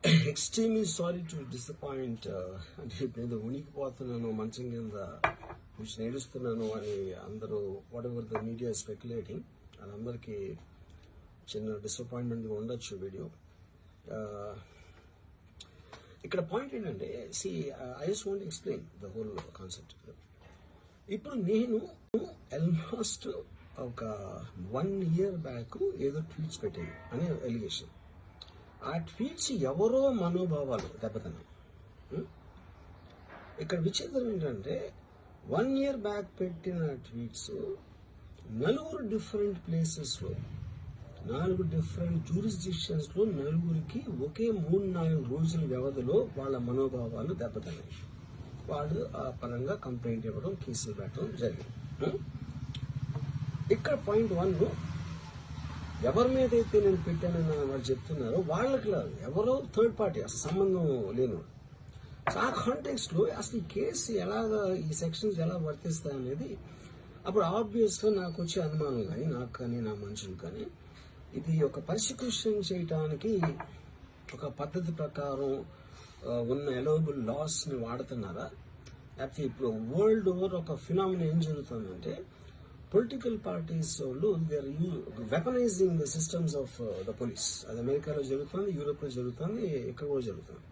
extremely sorry to disappoint అంటే నేను ఉనికిపోతున్నాను మంచం కింద కూర్చొని ఏడుస్తున్నాను అని అందరూ what ever the media speculating అందరికీ చిన్న డిసప్పాయింట్మెంట్గా ఉండొచ్చు వీడియో. ఇక్కడ పాయింట్ ఏంటంటే I just want explain the whole concept. ఇప్పుడు నేను ఆల్మోస్ట్ ఒక 1 year బ్యాక్ ఏదో ట్వీట్స్ పెట్టాను అనే ఎలిగేషన్. ఆ ట్వీట్స్ ఎవరో మనోభావాలు దెబ్బతిన్నాయి. ఇక్కడ విచిత్రం ఏంటంటే 1 year బ్యాక్ పెట్టిన ట్వీట్స్ 4 డిఫరెంట్ ప్లేసెస్లో 4 డిఫరెంట్ జ్యూరిస్డిక్షన్స్లో 4కి ఒకే 3-4 రోజుల వ్యవధిలో వాళ్ళ మనోభావాలు దెబ్బతిన్నాయి. వాళ్ళు ఆ పరంగా కంప్లైంట్ ఇవ్వడం, కేసులు పెట్టడం జరిగింది. ఇక్కడ పాయింట్ 1, ఎవరి మీద అయితే నేను పెట్టానని వాళ్ళు చెప్తున్నారో వాళ్ళకి లేదు, ఎవరో థర్డ్ పార్టీ, అసలు సంబంధం లేని. సో ఆ కాంటెక్స్ట్ లో అసలు ఈ కేసు ఎలాగా, ఈ సెక్షన్స్ ఎలా వర్తిస్తాయి అనేది అప్పుడు ఆబ్వియస్ గా నాకు వచ్చే అనుమానం కానీ, నాకు కానీ నా మనుషులు కానీ, ఇది ఒక పర్సిక్యూషన్ చేయటానికి ఒక పద్ధతి ప్రకారం ఉన్న ఎలవబుల్ లాస్ ని వాడుతున్నారా, లేకపోతే ఇప్పుడు వరల్డ్ ఓవర్ ఒక ఫినామినా ఏం జరుగుతుందంటే పొలిటికల్ పార్టీస్ వాళ్ళు they are weaponising the systems of the police. అది అమెరికాలో జరుగుతుంది, యూరోప్ లో జరుగుతుంది, ఇక్కడ కూడా జరుగుతుంది.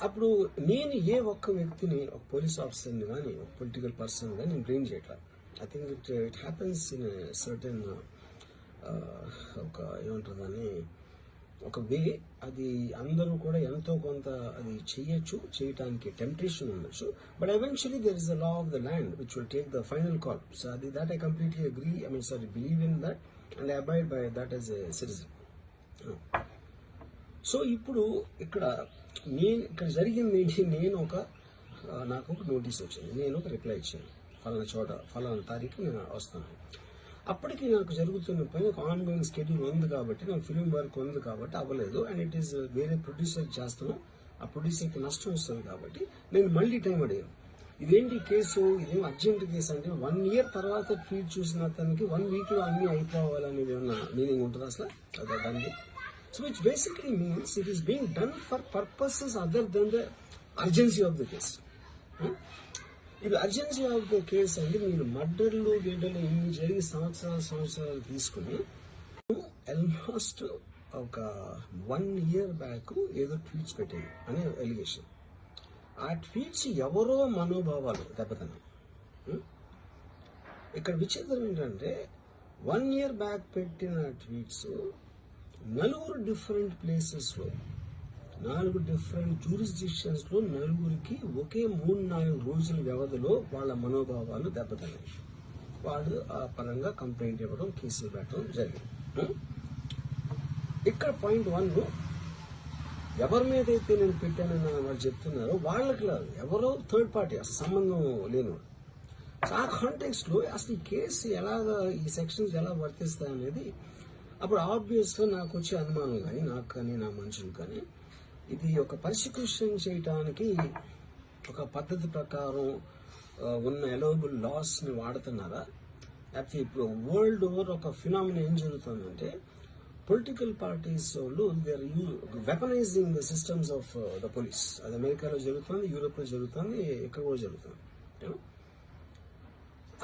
అప్పుడు నేను ఏ ఒక్క వ్యక్తిని, ఒక పోలీస్ ఆఫీసర్ని కానీ, ఒక పొలిటికల్ పర్సన్ కానీ నేను బ్లేమ్ చేయట్లేదు. I think it happens in certain ఒక ఏమంటారు దాన్ని, ఒక వే. అది అందరూ కూడా ఎంతో కొంత అది చేయటానికి టెంప్టేషన్ ఉండొచ్చు. But eventually there is the law of the land which will take the final call. So అది that I completely agree, believe in that and I abide by that as a citizen. So ఇప్పుడు ఇక్కడ జరిగింది ఏంటి, నాకు ఒక notice వచ్చింది, నేను ఒక రిప్లై ఇచ్చాను, ఫలానా చోట ఫలానా తారీఖు నేను వస్తాను. అప్పటికి నాకు జరుగుతున్న పని ఒక ఆన్గోయింగ్ స్కెడ్యూల్ ఉంది కాబట్టి, నాకు ఫిలిం వర్క్ ఉంది కాబట్టి అవ్వలేదు. అండ్ ఇట్ ఈస్ వేరే ప్రొడ్యూసర్ చేస్తాను, ఆ ప్రొడ్యూసర్కి నష్టం వస్తుంది కాబట్టి నేను మళ్ళీ టైం అడిగాను. ఇదేంటి కేసు, ఇదేం అర్జెంట్ కేసు అంటే 1 year తర్వాత ట్వీట్ చూసిన అతనికి 1 week లో అన్ని అయిపోవాలనేది ఏమన్నా మీనింగ్ ఉంటుంది అసలు దానికి? So which basically means it is being done for purposes other than the urgency of the case. ఇది అర్జెన్సీ ఆఫ్ ద కేసు అంటే మీరు మర్డర్లు గేడర్లు ఇన్ని జరిగి సంవత్సరాలు తీసుకుని ఆల్మోస్ట్ ఒక 1 year బ్యాక్ ఏదో ట్వీట్స్ పెట్టాను అనే ఎలిగేషన్. ఆ ట్వీట్స్ ఎవరో మనోభావాలు దెబ్బతిన్నాయి. ఇక్కడ విచిత్రం ఏంటంటే 1 year బ్యాక్ పెట్టిన ట్వీట్స్ 4 డిఫరెంట్ ప్లేసెస్లో 4 డిఫరెంట్ జ్యూరిస్డిక్షన్స్లో 4కి ఒకే 3-4 రోజుల వ్యవధిలో వాళ్ళ మనోభావాలు దెబ్బతిన్నాయి. వాళ్ళు ఆ పరంగా కంప్లైంట్ ఇవ్వడం, కేసులు పెట్టడం జరిగింది. ఇక్కడ పాయింట్ 1, ఎవరి మీద అయితే నేను పెట్టానని వాళ్ళు చెప్తున్నారో వాళ్ళకి లేదు, ఎవరో థర్డ్ పార్టీ, అసలు సంబంధం లేని. సో ఆ కాంటెక్స్ట్ లో అసలు ఈ కేసు ఎలాగా, ఈ సెక్షన్స్ ఎలా వర్తిస్తాయి అనేది అప్పుడు ఆబ్వియస్ గా నాకు వచ్చే అనుమానం కానీ, నాకు కానీ నా మనుషులు కానీ, ఇది ఒక పర్సిక్యూషన్ చేయటానికి ఒక పద్ధతి ప్రకారం ఉన్న ఎలవబుల్ లాస్ ని వాడుతున్నారా, లేకపోతే ఇప్పుడు వరల్డ్ ఓవర్ ఒక ఫినామినా ఏం జరుగుతుందంటే పొలిటికల్ పార్టీస్ వాళ్ళు they are weaponising the systems of the police. అది అమెరికాలో జరుగుతుంది, యూరోప్ లో జరుగుతుంది, ఇక్కడ కూడా జరుగుతుంది.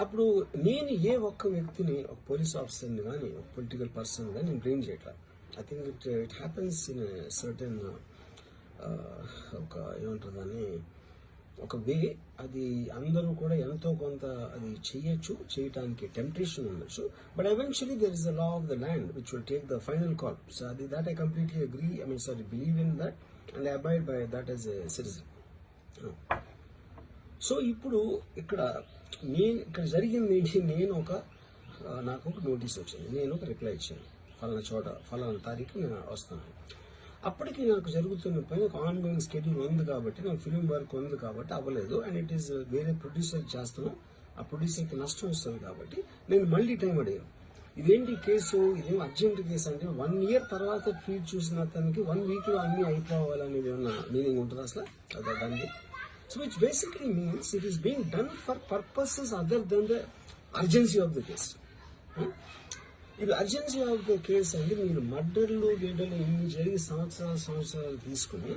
అప్పుడు నేను ఏ ఒక్క వ్యక్తిని, ఒక పోలీస్ ఆఫీసర్ని కానీ, ఒక పొలిటికల్ పర్సన్ కానీ నేను బ్లేమ్ చేయట్లేదు. I think it happens in certain ఒక ఏమంటారు దాన్ని, ఒక వే. అది అందరూ కూడా ఎంతో కొంత అది చేయటానికి టెంప్టేషన్ ఉండొచ్చు. But eventually there is the law of the land which will take the final call. So అది that I completely agree, believe in that and I abide by that as a citizen. So ఇప్పుడు ఇక్కడ జరిగింది ఏంటి, నాకు ఒక notice వచ్చింది, నేను ఒక రిప్లై ఇచ్చాను, ఫలానా చోట ఫలానా తారీఖు నేను వస్తాను. అప్పటికి నాకు జరుగుతున్న పని ఒక ఆన్గోయింగ్ స్కెడ్యూల్ ఉంది కాబట్టి, నాకు ఫిలిం వర్క్ ఉంది కాబట్టి అవ్వలేదు. అండ్ ఇట్ ఈస్ వేరే ప్రొడ్యూసర్ చేస్తాను, ఆ ప్రొడ్యూసర్కి నష్టం వస్తుంది కాబట్టి నేను మళ్ళీ టైం అడిగాను. ఇదేంటి కేసు, ఇదేం అర్జెంట్ కేసు అంటే 1 year తర్వాత ట్వీట్ చూసిన అతనికి 1 week లో అన్ని అయిపోవాలనేది ఏమన్నా మీనింగ్ ఉంటుంది అసలు దానికి? So which basically means it is being done for purposes other than the urgency of the case. ఇది అర్జెన్సీ ఆఫ్ ద కేసు అండి. మీరు మర్డర్లు గీడలు ఇన్ని జరిగి సంవత్సరాలు తీసుకుని